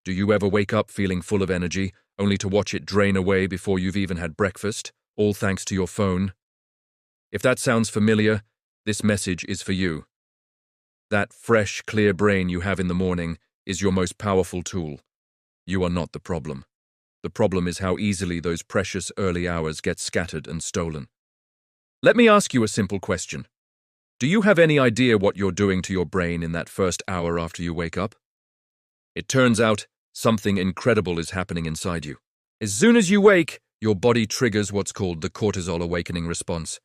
Do you ever wake up feeling full of energy, only to watch it drain away before you've even had breakfast, all thanks to your phone? If that sounds familiar, this message is for you. That fresh, clear brain you have in the morning is your most powerful tool. You are not the problem. The problem is how easily those precious early hours get scattered and stolen. Let me ask you a simple question. Do you have any idea what you're doing to your brain in that first hour after you wake up? It turns out something incredible is happening inside you. As soon as you wake, your body triggers what's called the cortisol awakening response.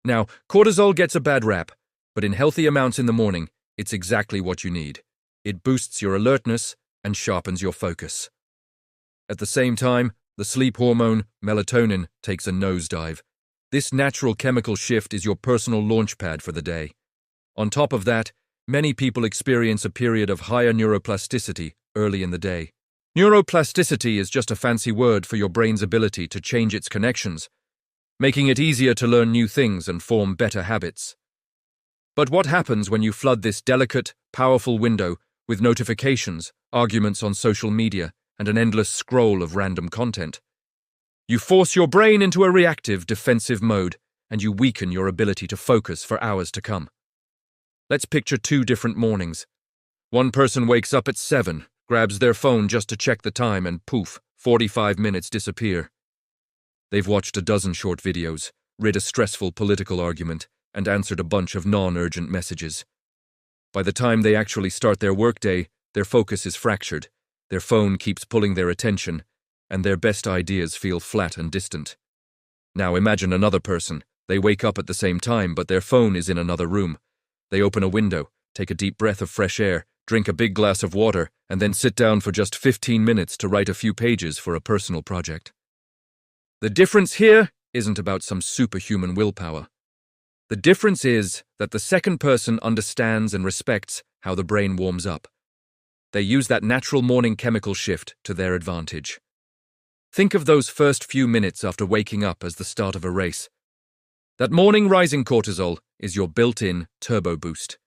Now, cortisol gets a bad rap, but in healthy amounts in the morning, it's exactly what you need. It boosts your alertness and sharpens your focus. At the same time, the sleep hormone, melatonin, takes a nosedive. This natural chemical shift is your personal launchpad for the day. On top of that, many people experience a period of higher neuroplasticity early in the day. Neuroplasticity is just a fancy word for your brain's ability to change its connections, making it easier to learn new things and form better habits. But what happens when you flood this delicate, powerful window with notifications, arguments on social media, and an endless scroll of random content? You force your brain into a reactive, defensive mode, and you weaken your ability to focus for hours to come. Let's picture two different mornings. One person wakes up at 7, grabs their phone just to check the time, and poof, 45 minutes disappear. They've watched a dozen short videos, read a stressful political argument, and answered a bunch of non-urgent messages. By the time they actually start their workday, their focus is fractured, their phone keeps pulling their attention, and their best ideas feel flat and distant. Now imagine another person. They wake up at the same time, but their phone is in another room. They open a window, take a deep breath of fresh air, drink a big glass of water, and then sit down for just 15 minutes to write a few pages for a personal project. The difference here isn't about some superhuman willpower. The difference is that the second person understands and respects how the brain warms up. They use that natural morning chemical shift to their advantage. Think of those first few minutes after waking up as the start of a race. That morning rising cortisol is your built-in turbo boost.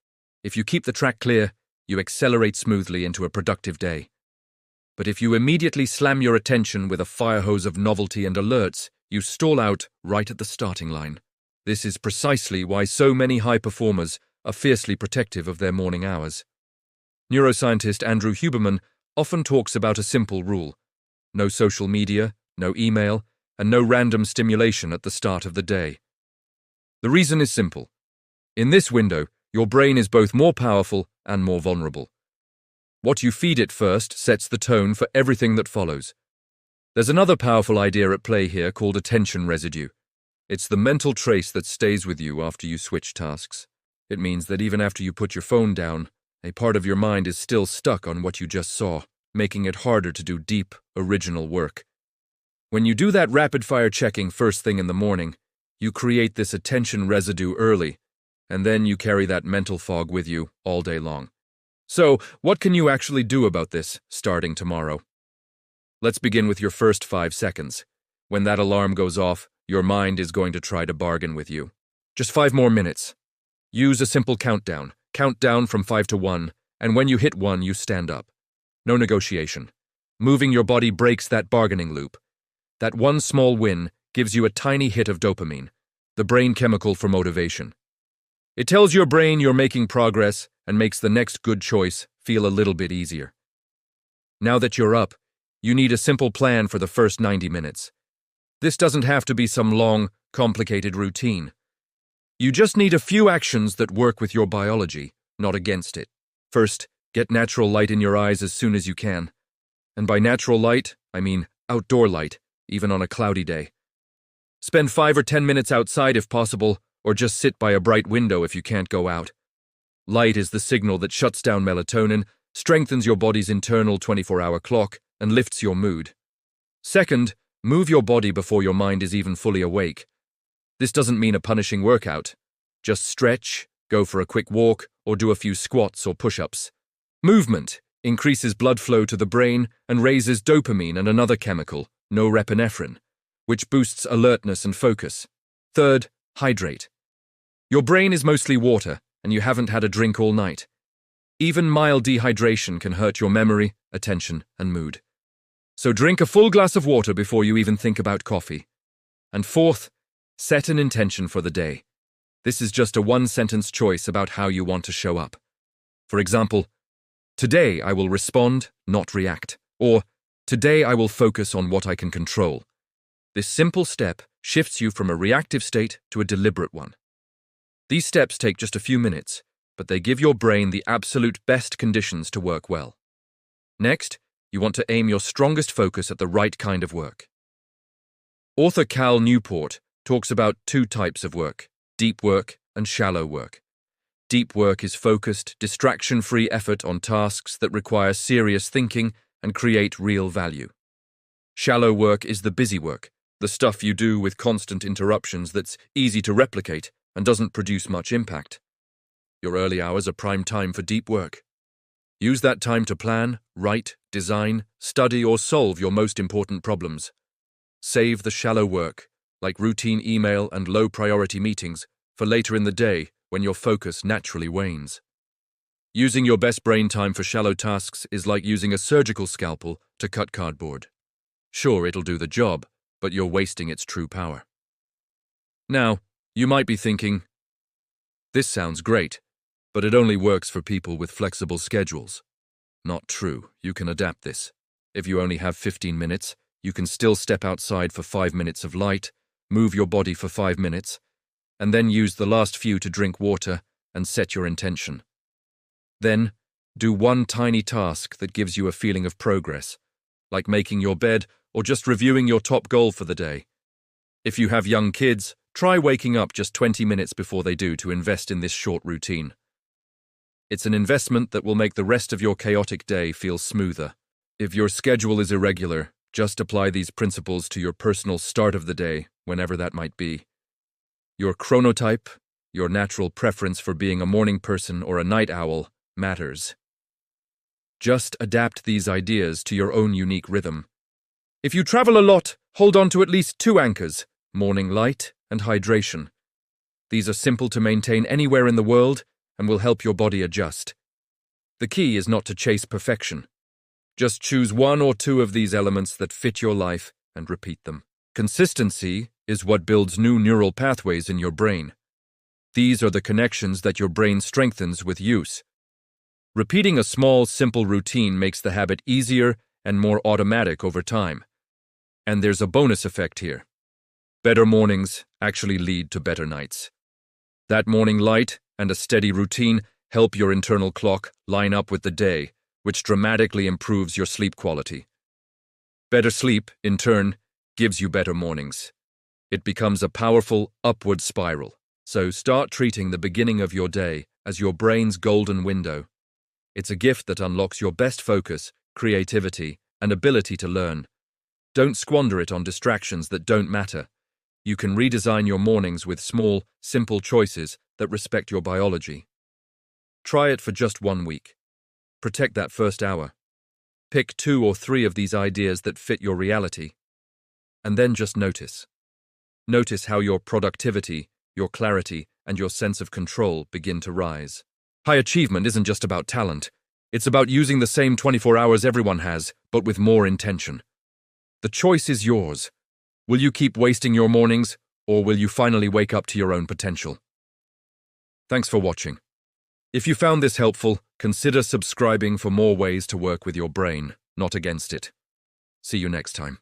If you keep the track clear, you accelerate smoothly into a productive day. But if you immediately slam your attention with a fire hose of novelty and alerts, you stall out right at the starting line. This is precisely why so many high performers are fiercely protective of their morning hours. Neuroscientist Andrew Huberman often talks about a simple rule: no social media, no email, and no random stimulation at the start of the day. The reason is simple. In this window, your brain is both more powerful and more vulnerable. What you feed it first sets the tone for everything that follows. There's another powerful idea at play here called attention residue. It's the mental trace that stays with you after you switch tasks. It means that even after you put your phone down, a part of your mind is still stuck on what you just saw, making it harder to do deep, original work. When you do that rapid-fire checking first thing in the morning, you create this attention residue early, and then you carry that mental fog with you all day long. So, what can you actually do about this starting tomorrow? Let's begin with your first 5 seconds. When that alarm goes off, your mind is going to try to bargain with you. Just 5 more minutes. Use a simple countdown. Count down from 5 to 1, and when you hit 1, you stand up. No negotiation. Moving your body breaks that bargaining loop. That one small win gives you a tiny hit of dopamine, the brain chemical for motivation. It tells your brain you're making progress and makes the next good choice feel a little bit easier. Now that you're up, you need a simple plan for the first 90 minutes. This doesn't have to be some long, complicated routine. You just need a few actions that work with your biology, not against it. First, get natural light in your eyes as soon as you can. And by natural light, I mean outdoor light, even on a cloudy day. Spend 5 or 10 minutes outside if possible, or just sit by a bright window if you can't go out. Light is the signal that shuts down melatonin, strengthens your body's internal 24-hour clock, and lifts your mood. Second, move your body before your mind is even fully awake. This doesn't mean a punishing workout. Just stretch, go for a quick walk, or do a few squats or push-ups. Movement increases blood flow to the brain and raises dopamine and another chemical, norepinephrine, which boosts alertness and focus. Third, hydrate. Your brain is mostly water, and you haven't had a drink all night. Even mild dehydration can hurt your memory attention, and mood. So drink a full glass of water before you even think about coffee. And fourth, set an intention for the day. This is just a one-sentence choice about how you want to show up. For example, today I will respond, not react. Or, today I will focus on what I can control. This simple step shifts you from a reactive state to a deliberate one. These steps take just a few minutes, but they give your brain the absolute best conditions to work well. Next, you want to aim your strongest focus at the right kind of work. Author Cal Newport talks about two types of work, deep work and shallow work. Deep work is focused, distraction-free effort on tasks that require serious thinking and create real value. Shallow work is the busy work, the stuff you do with constant interruptions that's easy to replicate and doesn't produce much impact. Your early hours are prime time for deep work. Use that time to plan, write, design, study, or solve your most important problems. Save the shallow work, like routine email and low-priority meetings, for later in the day when your focus naturally wanes. Using your best brain time for shallow tasks is like using a surgical scalpel to cut cardboard. Sure, it'll do the job, but you're wasting its true power. Now, you might be thinking, this sounds great, but it only works for people with flexible schedules. Not true. You can adapt this. If you only have 15 minutes, you can still step outside for 5 minutes of light, move your body for 5 minutes, and then use the last few to drink water and set your intention. Then, do one tiny task that gives you a feeling of progress, like making your bed or just reviewing your top goal for the day. If you have young kids, try waking up just 20 minutes before they do to invest in this short routine. It's an investment that will make the rest of your chaotic day feel smoother. If your schedule is irregular, just apply these principles to your personal start of the day, whenever that might be. Your chronotype, your natural preference for being a morning person or a night owl, matters. Just adapt these ideas to your own unique rhythm. If you travel a lot, hold on to at least 2 anchors, morning light and hydration. These are simple to maintain anywhere in the world and will help your body adjust. The key is not to chase perfection. Just choose 1 or 2 of these elements that fit your life and repeat them. Consistency is what builds new neural pathways in your brain. These are the connections that your brain strengthens with use. Repeating a small, simple routine makes the habit easier and more automatic over time. And there's a bonus effect here. Better mornings actually lead to better nights. That morning light and a steady routine help your internal clock line up with the day, which dramatically improves your sleep quality. Better sleep, in turn, gives you better mornings. It becomes a powerful upward spiral. So start treating the beginning of your day as your brain's golden window. It's a gift that unlocks your best focus, creativity, and ability to learn. Don't squander it on distractions that don't matter. You can redesign your mornings with small, simple choices that respect your biology. Try it for just 1 week. Protect that first hour. Pick 2 or 3 of these ideas that fit your reality. And then just notice. Notice how your productivity, your clarity, and your sense of control begin to rise. High achievement isn't just about talent. It's about using the same 24 hours everyone has, but with more intention. The choice is yours. Will you keep wasting your mornings, or will you finally wake up to your own potential? Thanks for watching. If you found this helpful, consider subscribing for more ways to work with your brain, not against it. See you next time.